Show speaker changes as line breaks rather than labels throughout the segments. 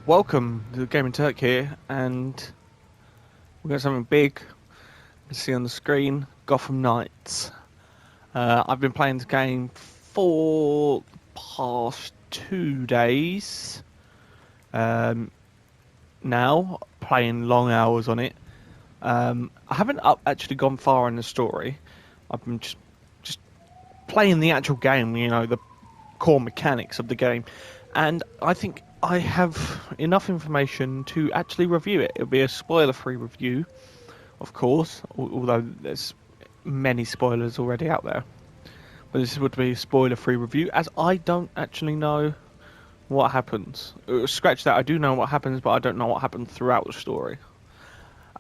Welcome to the Gaming Turk here, and we've got something big. You see on the screen, Gotham Knights. I've been playing this game for the past 2 days. Now, playing long hours on it. I haven't actually gone far in the story. I've been just playing the actual game, the core mechanics of the game. And I think I have enough information to actually review it. It'll be a spoiler-free review, of course, although there's many spoilers already out there. But this would be a spoiler-free review, as I don't actually know what happens. Scratch that, I do know what happens, but I don't know what happens throughout the story.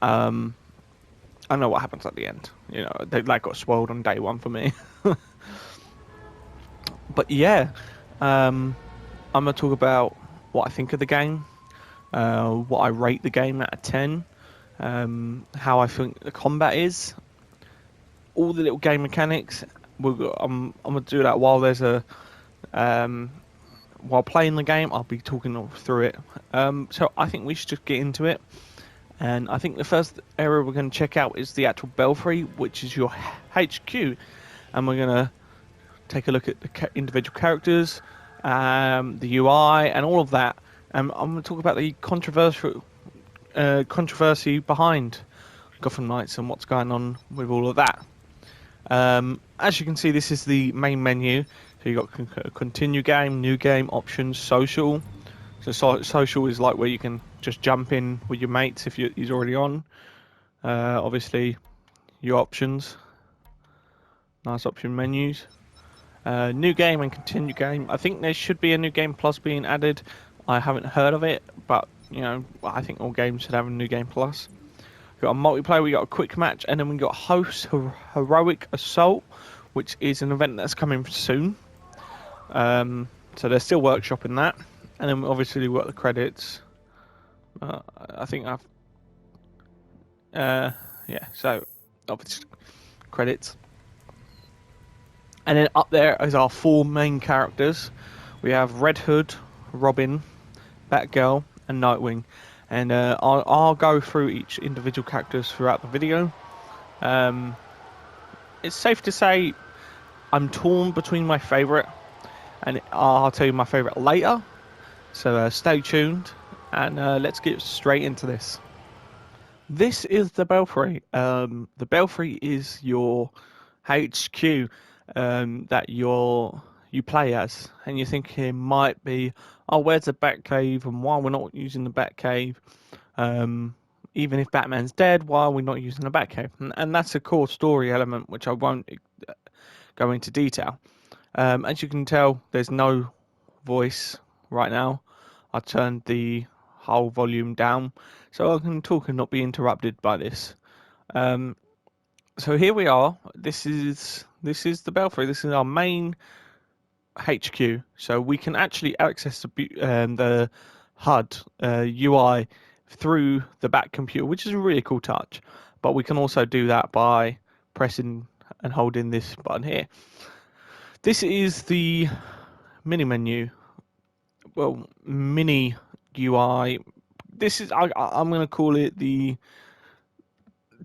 I know what happens at the end. That got spoiled on day one for me. But yeah, I'm going to talk about what I think of the game, what I rate the game out of 10, how I think the combat is, all the little game mechanics. I'm going to do that while there's while playing the game. I'll be talking all through it. So I think we should just get into it. And I think the first area we're going to check out is the actual Belfry, which is your HQ. And we're going to take a look at the individual characters, the UI, and all of that. I'm going to talk about the controversy behind Gotham Knights and what's going on with all of that. As you can see, this is the main menu. So you've got continue game, new game, options, social. So social is like where you can just jump in with your mates if he's already on. Obviously, your options. Nice option menus. New game and continue game. I think there should be a new game plus being added. I haven't heard of it, but I think all games should have a new game plus. We've got a multiplayer, we got a quick match, and then we got host heroic assault, which is an event that's coming soon. So they're still workshopping that, and then obviously we've got the credits. I think so obviously credits. And then up there is our four main characters. We have Red Hood, Robin, Batgirl, and Nightwing. And I'll go through each individual characters throughout the video. It's safe to say I'm torn between my favourite, and I'll tell you my favourite later. So stay tuned, and let's get straight into this. This is the Belfry. The Belfry is your HQ that you play as, and you think it might be, oh, where's the Batcave, and why we're not using the Batcave? Even if Batman's dead, why are we not using the Batcave? And that's a core story element, which I won't go into detail. As you can tell, there's no voice right now. I turned the whole volume down so I can talk and not be interrupted by this. So here we are. This is the Belfry. This is our main HQ. So we can actually access the HUD UI through the back computer, which is a really cool touch. But we can also do that by pressing and holding this button here. This is the mini menu. Well, mini UI. This is I'm going to call it the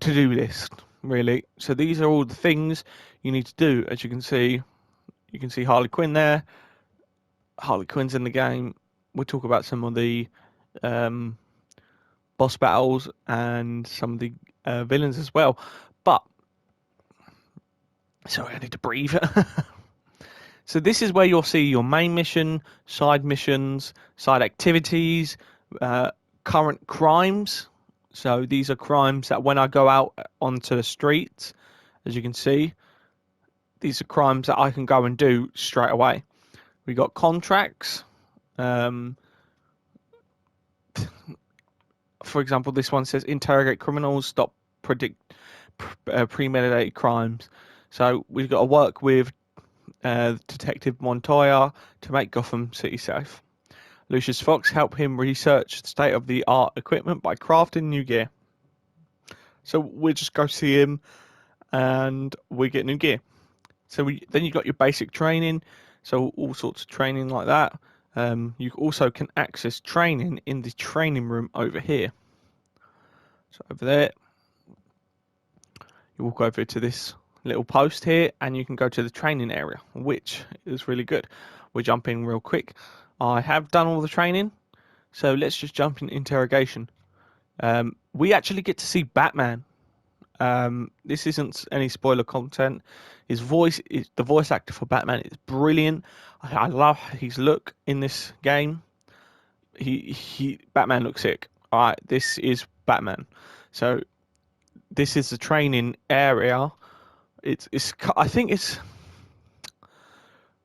to-do list, really. So these are all the things you need to do. As you can see Harley Quinn there. Harley Quinn's in the game. We'll talk about some of the boss battles and some of the villains as well. But sorry, I need to breathe. So this is where you'll see your main mission, side missions, side activities, current crimes. So these are crimes that when I go out onto the streets, as you can see, these are crimes that I can go and do straight away. We got contracts. For example, this one says interrogate criminals, stop premeditated crimes. So we've got to work with Detective Montoya to make Gotham City safe. Lucius Fox help him research state-of-the-art equipment by crafting new gear. So we just go see him and we get new gear. So then you've got your basic training, so all sorts of training like that. You also can access training in the training room over here. So over there, you walk over to this little post here, and you can go to the training area, which is really good. We're jumping real quick. I have done all the training, so let's just jump in interrogation. We actually get to see Batman. This isn't any spoiler content. His voice, the voice actor for Batman is brilliant. I love his look in this game. Batman looks sick. All right, this is Batman. So this is the training area. I think it's,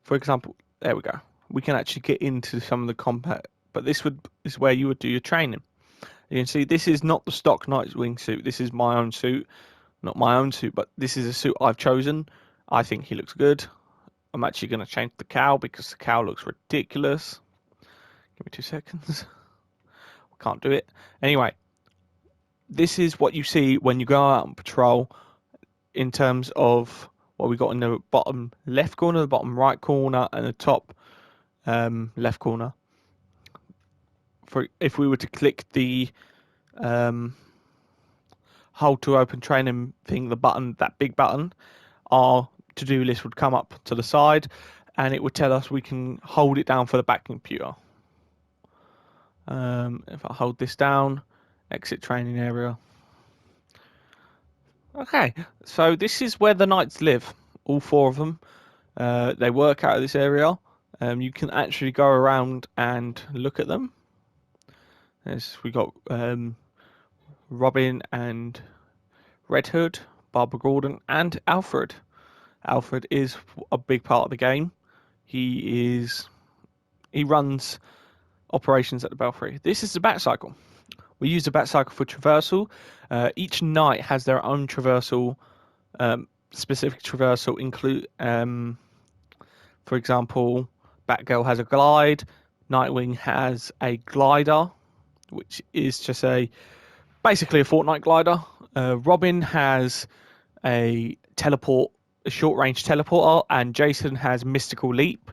for example, there we go. We can actually get into some of the combat, but is where you would do your training. You can see this is not the stock Nightwing suit. This is my own suit. Not my own suit, but this is a suit I've chosen. I think he looks good. I'm actually going to change the cowl because the cowl looks ridiculous. Give me 2 seconds. Can't do it. Anyway, this is what you see when you go out on patrol in terms of what we got in the bottom left corner, the bottom right corner, and the top left corner. If we were to click the hold to open training thing, the button, that big button, our to-do list would come up to the side, and it would tell us we can hold it down for the back computer. If I hold this down, exit training area. Okay, so this is where the Knights live, all 4 of them. They work out of this area. You can actually go around and look at them. We got Robin and Red Hood, Barbara Gordon, and Alfred. Alfred is a big part of the game. He runs operations at the Belfry. This is the Bat Cycle. We use the Bat Cycle for traversal. Each knight has their own traversal, specific traversal. For example, Batgirl has a glide. Nightwing has a glider, which is just basically a Fortnite glider. Robin has a short range teleporter, and Jason has Mystical Leap.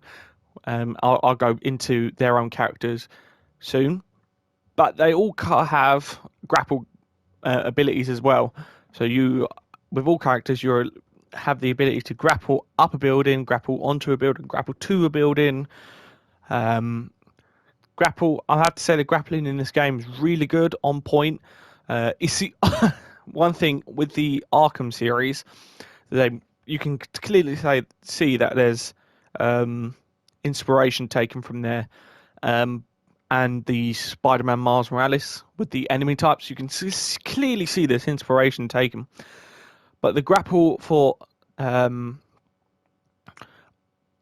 I'll go into their own characters soon, but they all have grapple abilities as well. So with all characters, you have the ability to grapple up a building, grapple onto a building, grapple to a building. Grapple. I have to say the grappling in this game is really good, on point. It's the one thing with the Arkham series, you can clearly see that there's inspiration taken from there. And the Spider-Man Miles Morales with the enemy types, you can clearly see this inspiration taken. But the grapple for in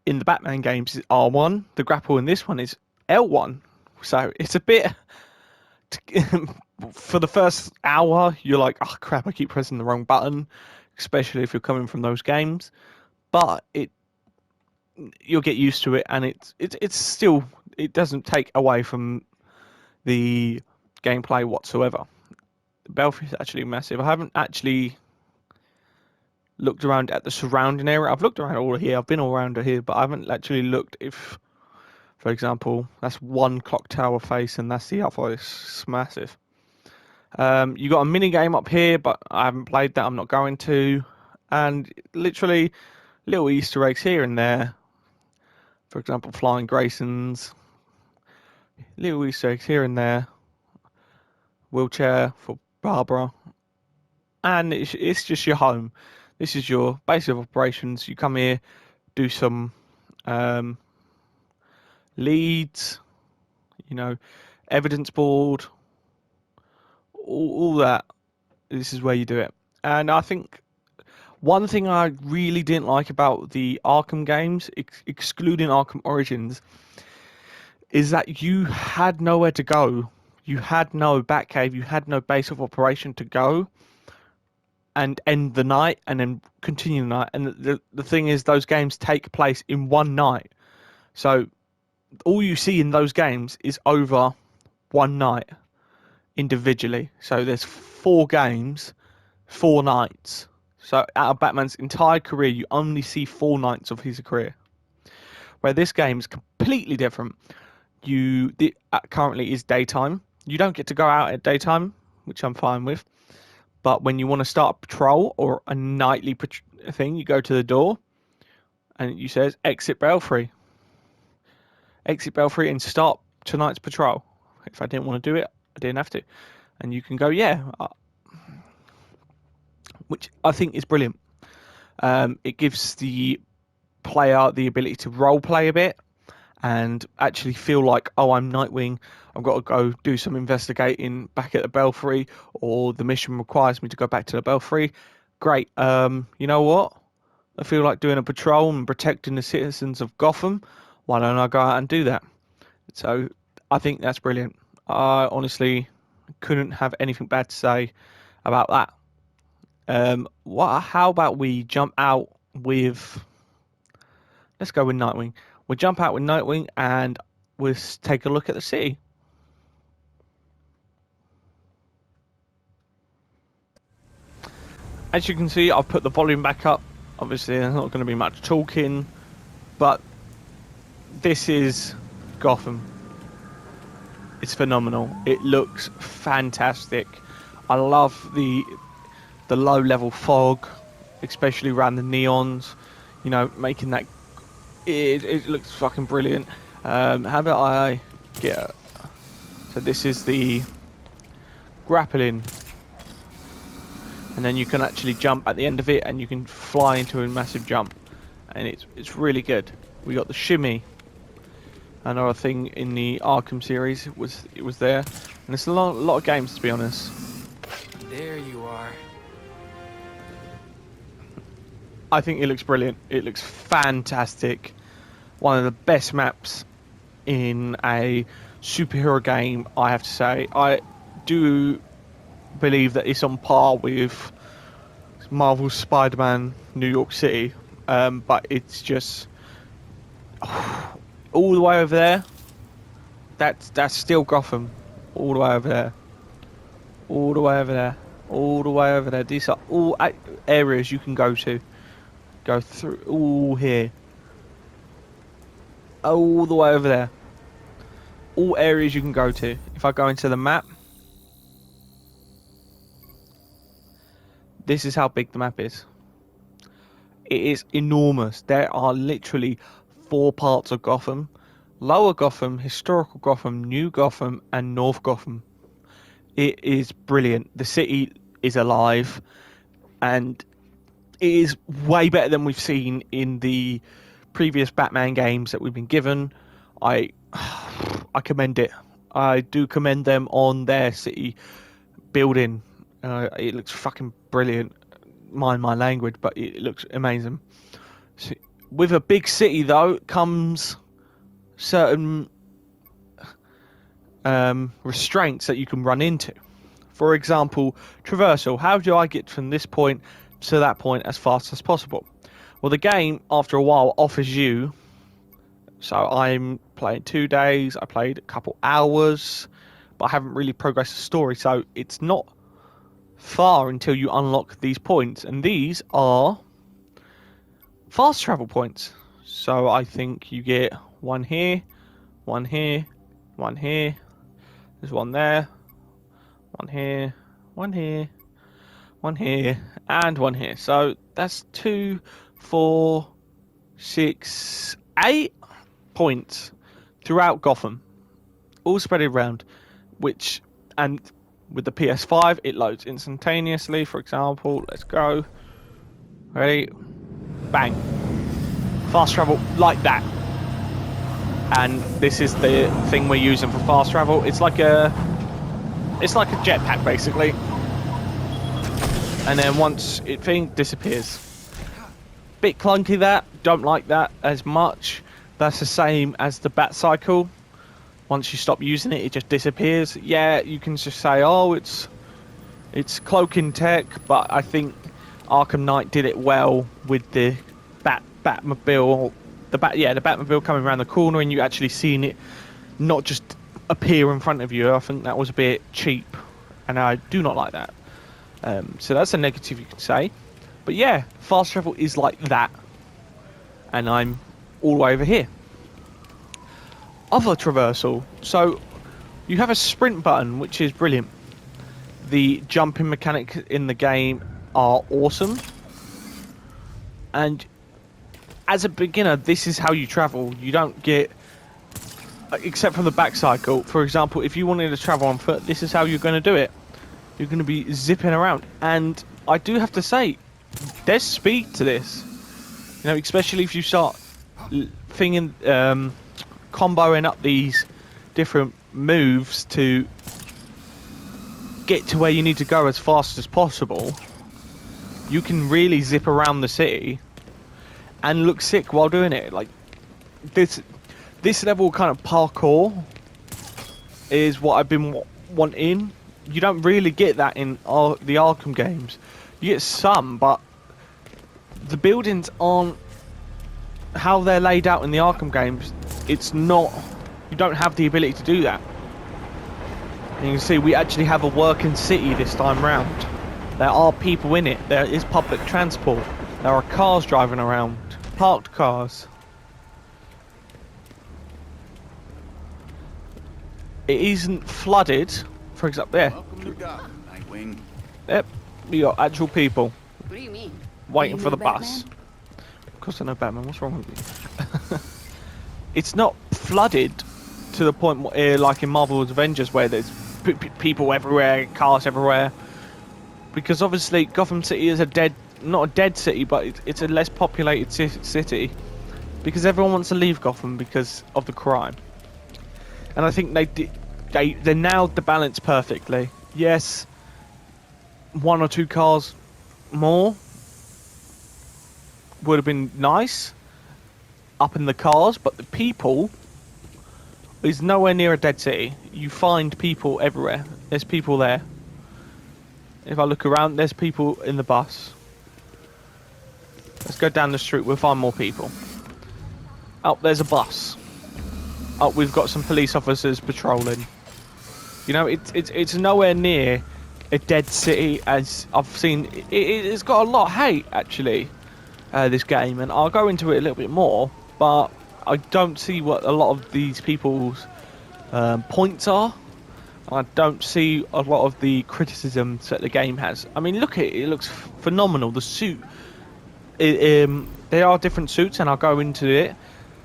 the Batman games is R1. The grapple in this one is L1. So it's a bit for the first hour, you're like, oh crap, I keep pressing the wrong button, especially if you're coming from those games. But you'll get used to it, and it's still, it doesn't take away from the gameplay whatsoever. Belfry is actually massive. I haven't actually looked around at the surrounding area. I've looked around all here. I've been all around here, but I haven't actually looked if, for example, that's one clock tower face and that's the other. It's massive. You got a mini game up here, but I haven't played that. I'm not going to. And literally little Easter eggs here and there. For example, Flying Graysons. Little Easter eggs here and there. Wheelchair for Barbara. And it's just your home. This is your base of operations. You come here, do some leads, evidence board, all that. This is where you do it. And I think one thing I really didn't like about the Arkham games, excluding Arkham Origins, is that you had nowhere to go. You had no Batcave. You had no base of operation to go and end the night and then continue the night. And the thing is, those games take place in one night. So all you see in those games is over one night individually. So there's 4 games, 4 nights. So out of Batman's entire career, you only see 4 nights of his career. Where this game is completely different. currently is daytime. You don't get to go out at daytime, which I'm fine with. But when you want to start a patrol or a nightly thing, you go to the door and it says exit Belfry. Exit Belfry and start tonight's patrol. If I didn't want to do it, I didn't have to. And you can go, which I think is brilliant. It gives the player the ability to role play a bit and actually feel like, oh, I'm Nightwing, I've got to go do some investigating back at the Belfry, or the mission requires me to go back to the Belfry. Great. You know what? I feel like doing a patrol and protecting the citizens of Gotham. Why don't I go out and do that? So I think that's brilliant. I honestly couldn't have anything bad to say about that. How about we jump out with... Let's go with Nightwing. We'll jump out with Nightwing and we'll take a look at the city. As you can see, I've put the volume back up. Obviously, there's not going to be much talking, but this is Gotham. It's phenomenal. It looks fantastic. I love the low-level fog, especially around the neons. You know, making that... It looks fucking brilliant. How about I get... So this is the grappling. And then you can actually jump at the end of it, and you can fly into a massive jump. And it's really good. We got the shimmy. Another thing in the Arkham series, it was there. And it's a lot of games, to be honest.
There you are.
I think it looks brilliant. It looks fantastic. One of the best maps in a superhero game, I have to say. I do believe that it's on par with Marvel's Spider-Man New York City, but it's just all the way over there. That's still Gotham. All the way over there. All the way over there. All the way over there. These are all areas you can go to. Go through all here. All the way over there. All areas you can go to. If I go into the map, this is how big the map is. It is enormous. There are literally 4 parts of Gotham. Lower Gotham, Historical Gotham, New Gotham, and North Gotham. It is brilliant. The city is alive, and it is way better than we've seen in the previous Batman games that we've been given. I commend it. I do commend them on their city building. It looks fucking brilliant. Mind my language, but it looks amazing. So, with a big city, though, comes certain restraints that you can run into. For example, traversal. How do I get from this point to that point as fast as possible? Well, the game, after a while, offers you... So I'm playing 2 days. I played a couple hours, but I haven't really progressed the story. So it's not far until you unlock these points. And these are fast travel points. So I think you get one here, one here, one here. There's one there, one here, one here, one here, and one here. So that's 2, 4, 6, 8 points throughout Gotham, all spread around. Which, and with the PS5, it loads instantaneously. For example, let's go. Ready? Bang. Fast travel like that. And this is the thing we're using for fast travel. It's like a jetpack, basically. And then once it disappears. Bit clunky, that. Don't like that as much. That's the same as the bat cycle. Once you stop using it, it just disappears. Yeah, you can just say, oh, it's cloaking tech, but I think Arkham Knight did it well with the Batmobile. The Batmobile coming around the corner and you actually seeing it not just appear in front of you. I think that was a bit cheap, and I do not like that. So that's a negative, you could say. But yeah, fast travel is like that, and I'm all the way over here. other traversal. So you have a sprint button, which is brilliant. The jumping mechanics in the game are awesome. And as a beginner, this is how you travel. You don't get, except for the back cycle. For example, if you wanted to travel on foot, this is how you're going to do it. You're going to be zipping around. And I do have to say, there's speed to this. You know, especially if you start comboing up these different moves to get to where you need to go as fast as possible. You can really zip around the city and look sick while doing it. Like this level kind of parkour is what I've been wanting. You don't really get that in the Arkham games. You get some, but the buildings aren't how they're laid out in the Arkham games. It's not. You don't have the ability to do that. And you can see we actually have a working city this time round. There are people in it. There is public transport. There are cars driving around. Parked cars. It isn't flooded. For example, there.
Welcome to Gotham, Nightwing.
Yep. We got actual people
What do you mean?
waiting
You
for the
know
bus.
Batman?
Of course I know Batman. What's wrong with you? It's not flooded to the point like in Marvel's Avengers where there's people everywhere, cars everywhere. Because obviously Gotham City is not a dead city, but it's a less populated city. Because everyone wants to leave Gotham because of the crime. And I think they nailed the balance perfectly. Yes, one or two cars more would have been nice up in the cars, but the people is nowhere near a dead city. You find people everywhere. There's people there. If I look around, there's people in the bus. Let's go down the street, we'll find more people. Oh, there's a bus. Oh, we've got some police officers patrolling. You know, it's nowhere near a dead city as I've seen. It's got a lot of hate, actually, this game, and I'll go into it a little bit more, but I don't see what a lot of these people's points are. I don't see a lot of the criticisms that the game has. I mean, look at it. It looks phenomenal. The suit. There are different suits, and I'll go into it.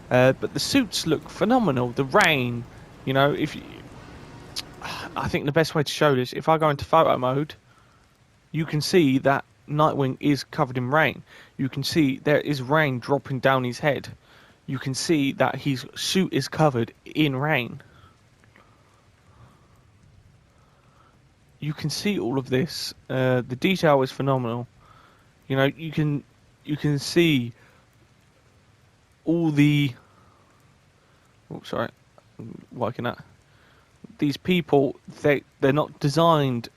But the suits look phenomenal. The rain, you know, I think the best way to show this, if I go into photo mode, you can see that Nightwing is covered in rain. You can see there is rain dropping down his head. You can see that his suit is covered in rain. You can see all of this. The detail is phenomenal. You know, you can see all the. Oh, sorry, I'm working at these people. They're not designed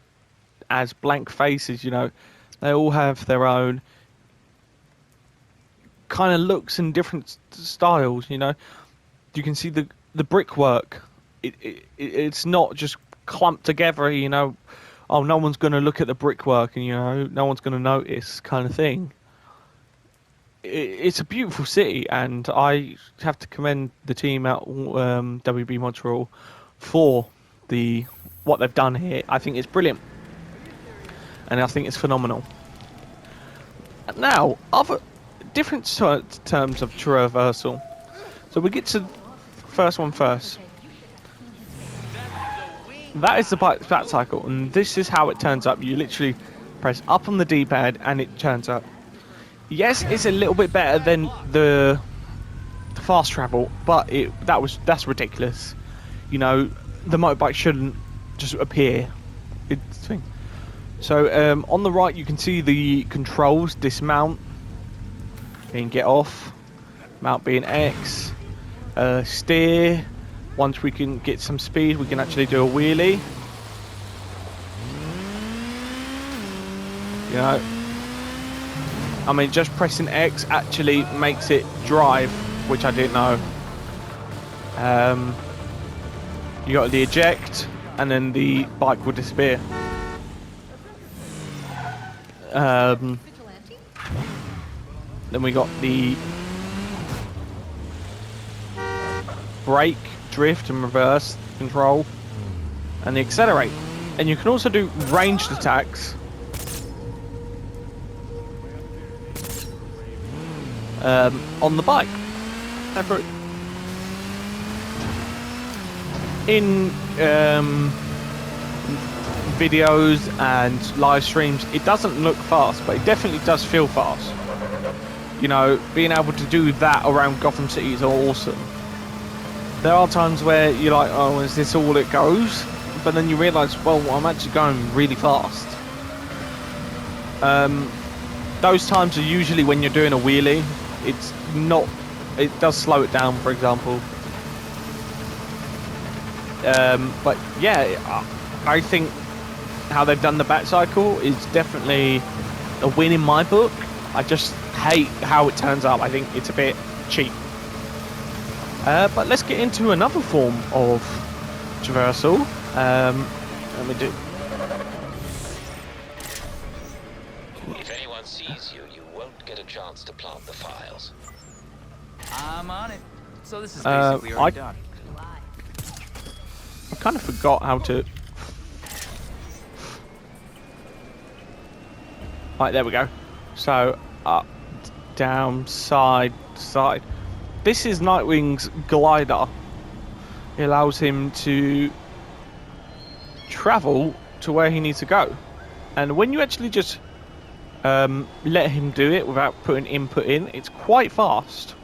as blank faces. You know, they all have their own kind of looks and different styles. You know, you can see the brickwork. It's not just clumped together, you know, oh, no one's going to look at the brickwork and, you know, no one's going to notice kind of thing. It's a beautiful city, and I have to commend the team at WB Montreal for what they've done here. I think it's brilliant, and I think it's phenomenal. Now, other different terms of traversal. So we get to the first one first. That is the bat cycle, and this is how it turns up. You literally press up on the D-pad and it turns up. Yes, it's a little bit better than the fast travel, but that's ridiculous. You know, the motorbike shouldn't just appear. So on the right you can see the controls: dismount being get off, mount being X, steer. Once we can get some speed, we can actually do a wheelie. You know, I mean, just pressing X actually makes it drive, which I didn't know. You got the eject, and then the bike will disappear. Then we got the brake drift and reverse control, and the accelerate. And you can also do ranged attacks. On the bike. In videos and live streams, it doesn't look fast, but it definitely does feel fast. You know, being able to do that around Gotham City is awesome. There are times where you're like, oh, is this all it goes? But then you realise, well, I'm actually going really fast. Those times are usually when you're doing a wheelie. It's not, it does slow it down, for example. But yeah, I think how they've done the bat cycle is definitely a win in my book. I just hate how it turns out. I think it's a bit cheap. But let's get into another form of traversal. Let me do.
If anyone sees you, you won't get a chance to plant the files.
I'm on it. So this is basically already done.
I kind of forgot how to. Right, there we go. So up, down, side, side. This is Nightwing's glider. It allows him to travel to where he needs to go. And when you actually just let him do it without putting input in, it's quite fast.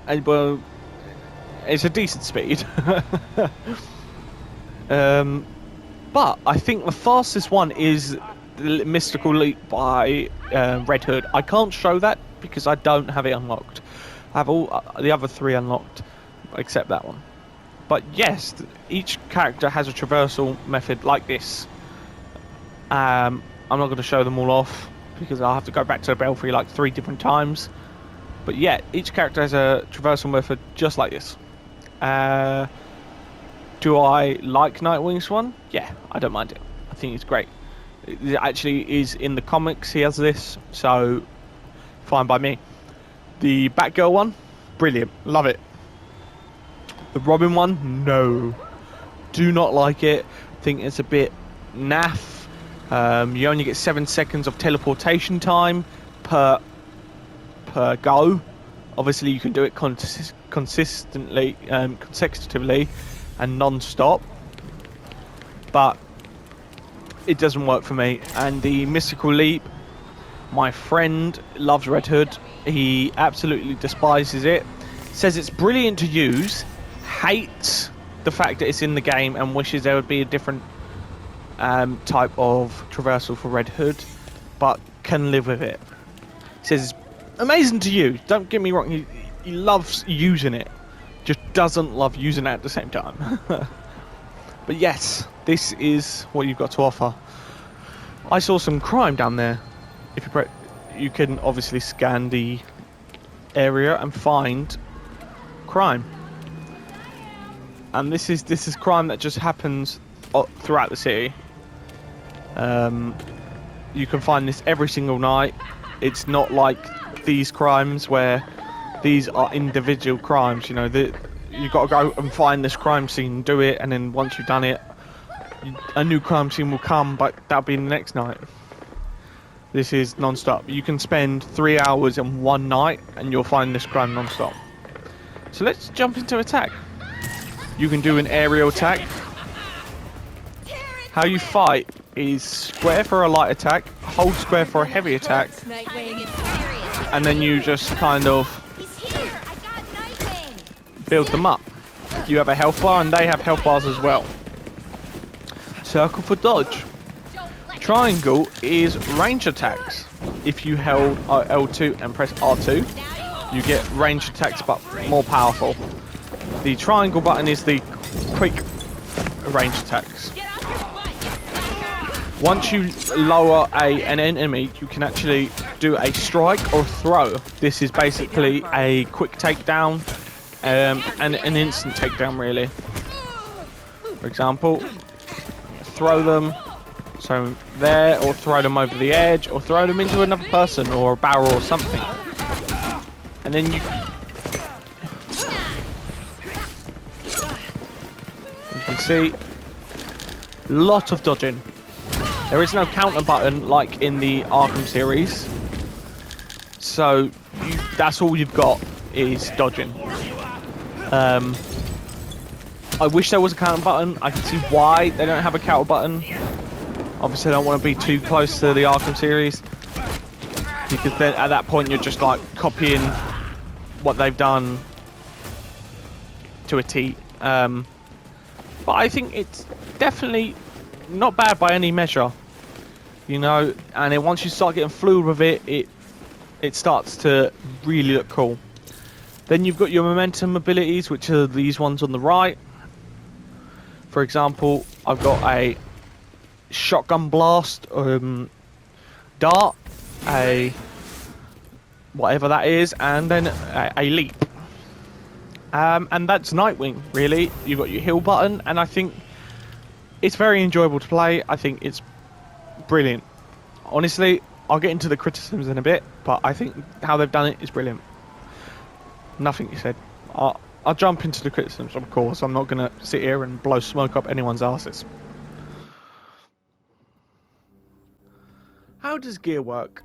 And well, it's a decent speed. But I think the fastest one is the Mystical Leap by Red Hood. I can't show that because I don't have it unlocked. I have all the other three unlocked, except that one. But yes, each character has a traversal method like this. I'm not going to show them all off because I'll have to go back to the Belfry like 3 different times. But yeah, each character has a traversal method just like this. Do I like Nightwing's one? Yeah, I don't mind it. I think it's great. It actually is in the comics, he has this, so fine by me. The Batgirl one, brilliant, love it. The Robin one, no. Do not like it. Think it's a bit naff. You only get 7 seconds of teleportation time per go. Obviously you can do it consistently, consecutively and non-stop, but it doesn't work for me. And the Mystical Leap, my friend loves Red Hood. He absolutely despises it, says it's brilliant to use, hates the fact that it's in the game and wishes there would be a different type of traversal for Red Hood, but can live with it. He says it's amazing to use, don't get me wrong, he loves using it, just doesn't love using it at the same time. But yes, this is what you've got to offer. I saw some crime down there. If you can obviously scan the area and find crime, and this is crime that just happens throughout the city. You can find this every single night. It's not like these crimes where these are individual crimes. You know, you've got to go and find this crime scene, do it, and then once you've done it, a new crime scene will come, but that'll be the next night. This is non-stop. You can spend 3 hours in one night and you'll find this crime non-stop. So let's jump into attack. You can do an aerial attack. How you fight is square for a light attack, hold square for a heavy attack, and then you just kind of build them up. You have a health bar and they have health bars as well. Circle for dodge. Triangle is range attacks. If you held L2 and press R2, you get range attacks but more powerful. The triangle button is the quick range attacks. Once you lower an enemy, you can actually do a strike or throw. This is basically a quick takedown and an instant takedown, really. For example, throw them so there, or throw them over the edge, or throw them into another person or a barrel or something. And then you you can see, lot of dodging. There is no counter button like in the Arkham series, so that's all you've got is dodging. I wish there was a counter button. I can see why they don't have a counter button. Obviously, I don't want to be too close to the Arkham series, because then at that point you're just like copying what they've done to a T. But I think it's definitely not bad by any measure, you know. And then once you start getting fluid with it, it starts to really look cool. Then you've got your momentum abilities, which are these ones on the right. For example, I've got a shotgun blast, dart, a whatever that is, and then a leap. And that's Nightwing, really. You've got your heal button, and I think it's very enjoyable to play. I think it's brilliant. Honestly, I'll get into the criticisms in a bit, but I think how they've done it is brilliant. Nothing you said. I'll jump into the criticisms, of course. I'm not going to sit here and blow smoke up anyone's asses. How does gear work?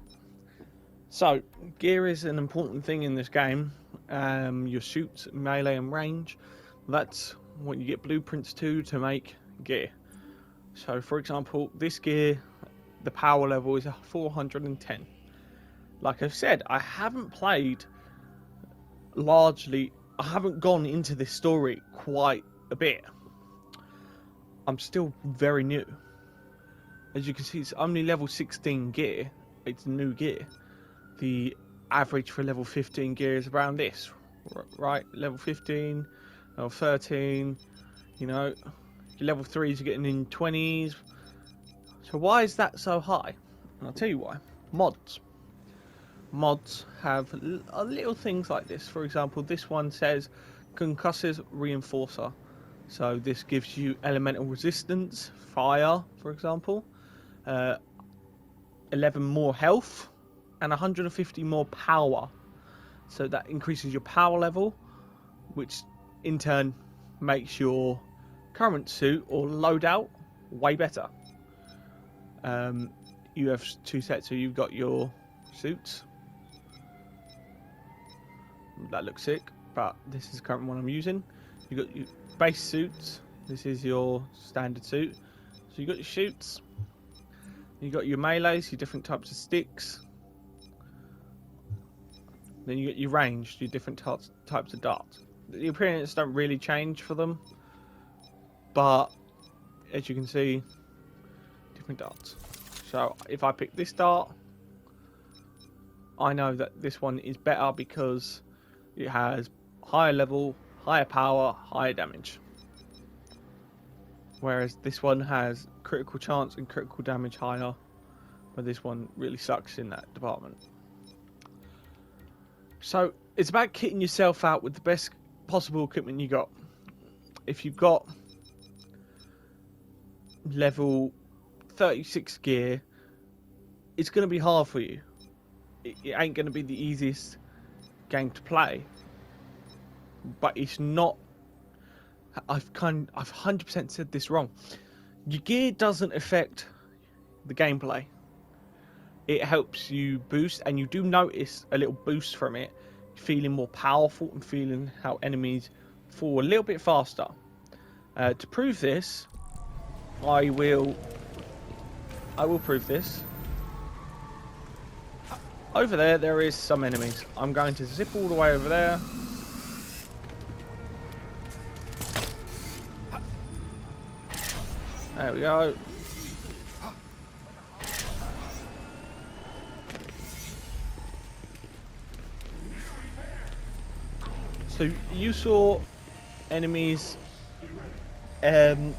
So, gear is an important thing in this game. Your shoots, melee and range. That's what you get blueprints to make gear. So, for example, this gear, the power level is 410. Like I've said, I haven't played largely... I haven't gone into this story quite a bit. I'm still very new. As you can see, it's only level 16 gear. It's new gear. The average for level 15 gear is around this, right? Level 15, level 13, you know, level 3s are getting in 20s. So why is that so high? And I'll tell you why. Mods. Mods have little things like this. For example, this one says concussive reinforcer. So this gives you elemental resistance, fire, for example, 11 more health, and 150 more power. So that increases your power level, which in turn makes your current suit or loadout way better. You have two sets, so you've got your suits. That looks sick, but this is the current one I'm using. You've got your base suits. This is your standard suit. So you've got your shoots. You've got your melees, your different types of sticks. Then you got your ranged, your different types of darts. The appearance don't really change for them, but as you can see, different darts. So if I pick this dart, I know that this one is better because it has higher level, higher power, higher damage. Whereas this one has critical chance and critical damage higher, but this one really sucks in that department. So it's about kitting yourself out with the best possible equipment you got. If you've got level 36 gear, it's going to be hard for you. It ain't going to be the easiest game to play, but it's not. I've 100% said this wrong. Your gear doesn't affect the gameplay. It helps you boost, and you do notice a little boost from it, feeling more powerful and feeling how enemies fall a little bit faster. To prove this, I will prove this. Over there is some enemies. I'm going to zip all the way over there. There we go. So you saw enemies, me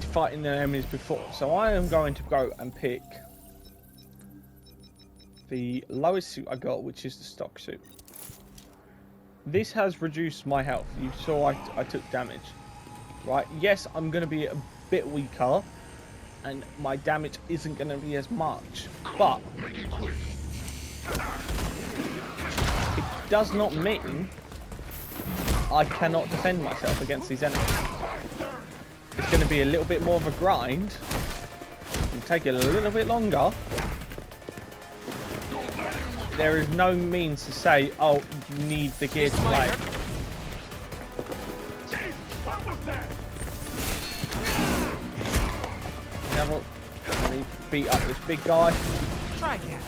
fighting the enemies before. So I am going to go and pick the lowest suit I got, which is the stock suit. This has reduced my health. You saw I took damage. Right, yes, I'm going to be a bit weaker, and my damage isn't going to be as much, but it does not mean I cannot defend myself against these enemies. It's going to be a little bit more of a grind. It'll take a little bit longer. There is no means to say, oh, you need the gear to play. Now, let me beat up this big guy.
Try again.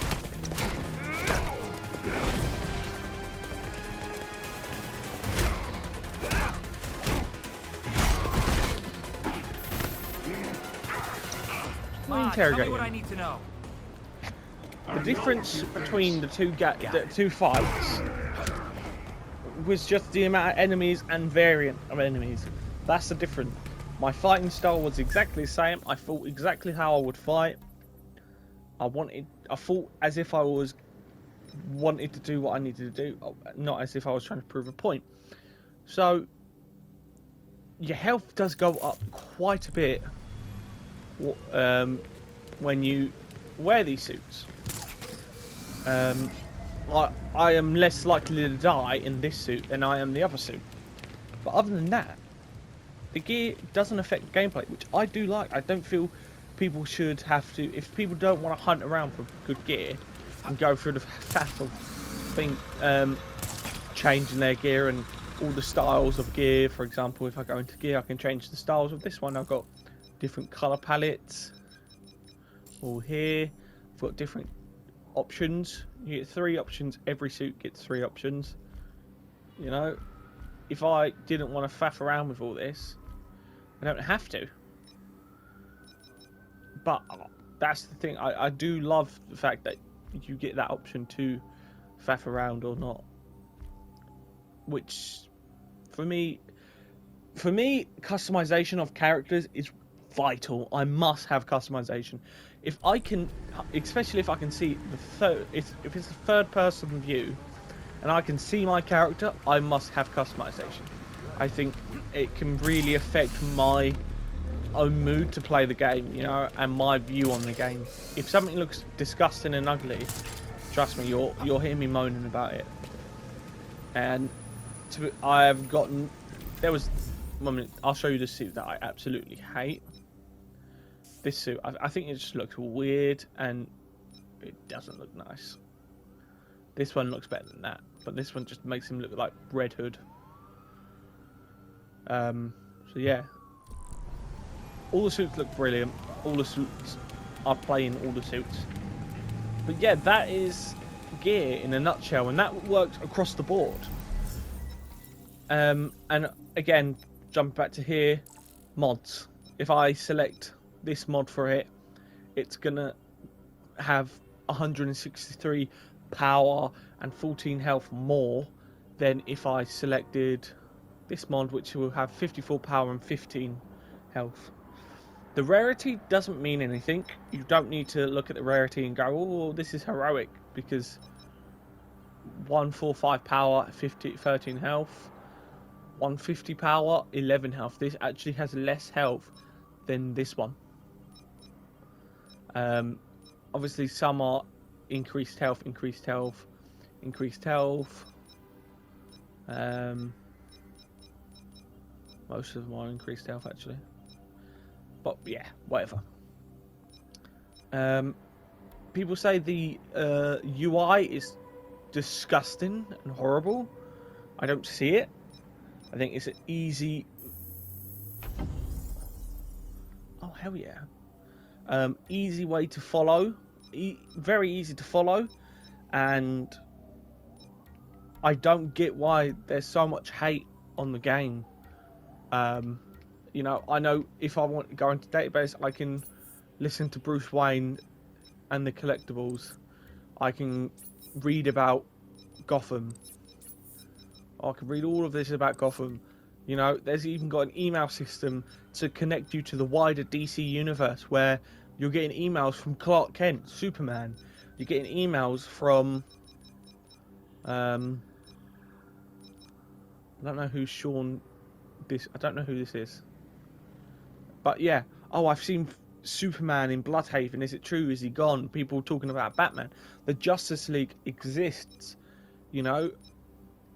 Tell me what I need to know.
The difference between the two fights was just the amount of enemies and variant of enemies. That's the difference. My fighting style was exactly the same. I fought exactly how I would fight. I fought as if I wanted to do what I needed to do, not as if I was trying to prove a point. So your health does go up quite a bit when you wear these suits. I am less likely to die in this suit than I am the other suit. But other than that, the gear doesn't affect gameplay, which I do like. I don't feel people should have to. If people don't want to hunt around for good gear and go through the faff of changing their gear and all the styles of gear. For example, if I go into gear, I can change the styles of this one. I've got different color palettes. All here, I've got different options. You get 3 options. Every suit gets 3 options. You know, if I didn't want to faff around with all this, I don't have to. But that's the thing. I do love the fact that you get that option to faff around or not. Which, for me, customization of characters is vital. I must have customization. If I can, especially if I can see the third, if it's a third person view, and I can see my character, I must have customization. I think it can really affect my own mood to play the game, you know, and my view on the game. If something looks disgusting and ugly, trust me, you'll hear me moaning about it. And I have gotten, there was 1 minute, I'll show you the suit that I absolutely hate. This suit, I think it just looks weird and it doesn't look nice. This one looks better than that, but this one just makes him look like Red Hood. So yeah, all the suits look brilliant. All the suits are playing all the suits. But yeah, that is gear in a nutshell, and that works across the board. And again, jump back to here, mods. If I select this mod for it, it's gonna have 163 power and 14 health more than if I selected this mod, which will have 54 power and 15 health. The rarity doesn't mean anything. You don't need to look at the rarity and go, oh, this is heroic, because 145 power, 13 health, 150 power, 11 health. This actually has less health than this one. Obviously some are increased health. Most of them are increased health actually. But yeah, whatever. People say the UI is disgusting and horrible. I don't see it. I think it's an easy... Oh, hell yeah. Easy way to follow. Very easy to follow. And I don't get why there's so much hate on the game. You know, I know if I want to go into database, I can listen to Bruce Wayne and the collectibles. I can read about Gotham. I can read all of this about Gotham. You know, there's even got an email system to connect you to the wider DC universe, where you're getting emails from Clark Kent, Superman. You're getting emails from... I don't know who Sean... I don't know who this is. But yeah. Oh, I've seen Superman in Bloodhaven. Is it true? Is he gone? People talking about Batman. The Justice League exists, you know,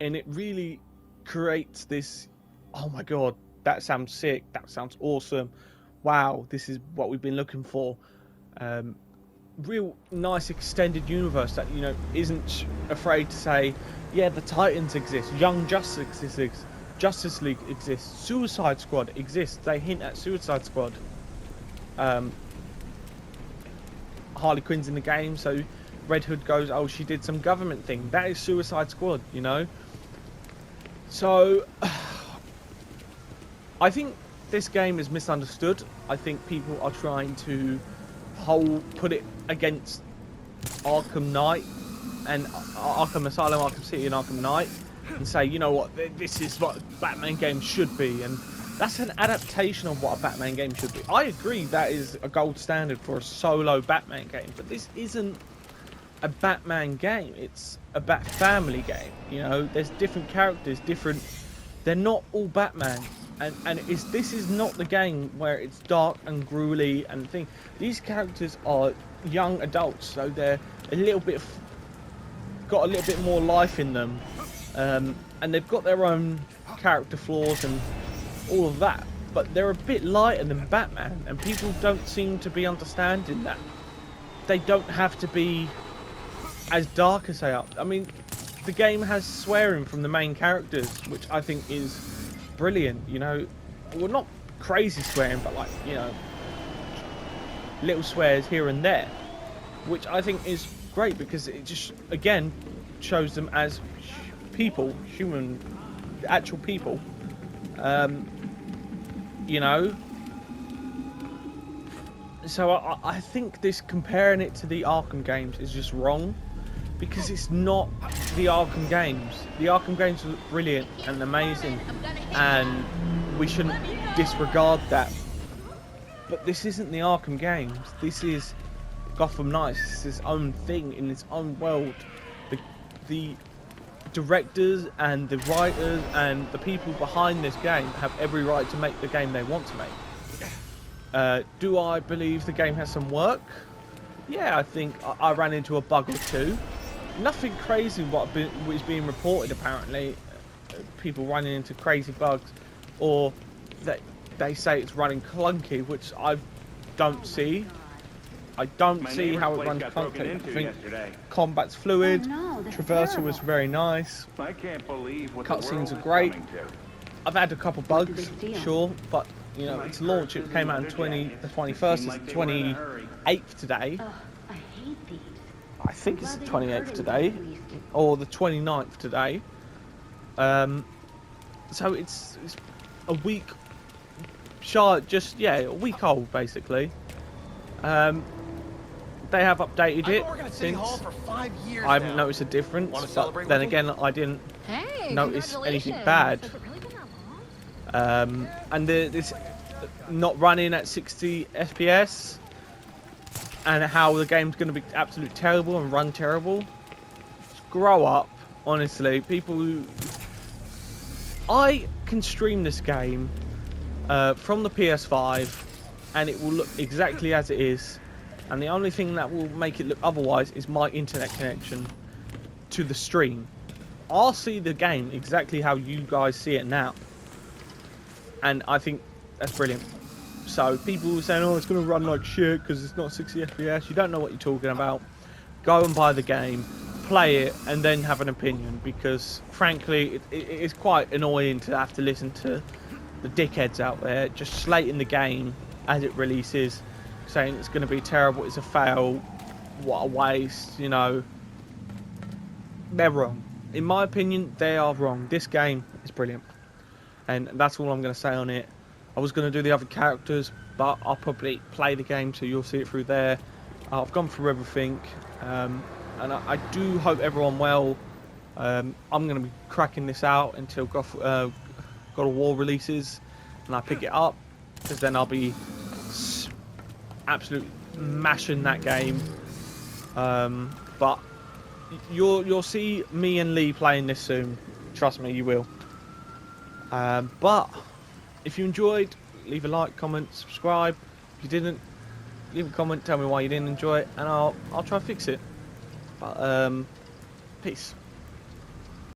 and it really creates this, oh my god, that sounds sick, that sounds awesome, wow, this is what we've been looking for. Real nice extended universe that, you know, isn't afraid to say, yeah, the Titans exist, Young Justice exists, Justice League exists, Suicide Squad exists. They hint at Suicide Squad. Harley Quinn's in the game, so Red Hood goes, oh, she did some government thing. That is Suicide Squad, you know. So I think this game is misunderstood. I think people are trying to put it against Arkham Knight and Arkham Asylum, Arkham City and Arkham Knight, and say, you know what, this is what Batman game should be, and that's an adaptation of what a Batman game should be. I agree that is a gold standard for a solo Batman game, but this isn't a Batman game, it's a Bat family game. You know, there's different characters, they're not all Batman, and this is not the game where it's dark and gruely and thing. These characters are young adults, so they're got a little bit more life in them, and they've got their own character flaws and all of that, but they're a bit lighter than Batman, and people don't seem to be understanding that they don't have to be as dark as they are. I mean, the game has swearing from the main characters, which I think is brilliant, you know. Well, not crazy swearing, but like, you know, little swears here and there, which I think is great, because it just, again, shows them as people, human, actual people, you know. So I think this, comparing it to the Arkham games, is just wrong, because it's not the Arkham games. The Arkham games look brilliant and amazing, and we shouldn't disregard that. But this isn't the Arkham games. This is Gotham Knights. It's its own thing in its own world. The directors and the writers and the people behind this game have every right to make the game they want to make. Do I believe the game has some work? Yeah, I think I ran into a bug or two. Nothing crazy what is being reported, apparently. People running into crazy bugs, or that they say it's running clunky, which I don't see. I don't see how it runs clunky. I think combat's fluid, traversal was very nice, cutscenes are great. I've had a couple bugs, sure, but you know, it's launch, it came out on the 21st, it's the 28th today. I think it's the 28th today, or the 29th today. So it's a week shy, just, yeah, a week old basically. They have updated it since. I haven't noticed a difference, but then again, I didn't notice anything bad. And this not running at 60 FPS, and how the game's going to be absolutely terrible and run terrible. Just grow up, honestly. People who... I can stream this game from the PS5, and it will look exactly as it is. And the only thing that will make it look otherwise is my internet connection to the stream. I'll see the game exactly how you guys see it now. And I think that's brilliant. So people were saying, oh, it's going to run like shit because it's not 60 FPS. You don't know what you're talking about. Go and buy the game, play it, and then have an opinion. Because frankly, it is quite annoying to have to listen to the dickheads out there just slating the game as it releases, saying it's going to be terrible, it's a fail, what a waste, you know. They're wrong. In my opinion, they are wrong. This game is brilliant. And that's all I'm going to say on it. I was going to do the other characters, but I'll probably play the game so you'll see it through there. I've gone through everything, and I do hope everyone well. I'm going to be cracking this out until God of War releases, and I pick it up, because then I'll be absolutely mashing that game. But you'll see me and Lee playing this soon. Trust me, you will. But if you enjoyed, leave a like, comment, subscribe. If you didn't, leave a comment, tell me why you didn't enjoy it, and I'll try to fix it. But peace.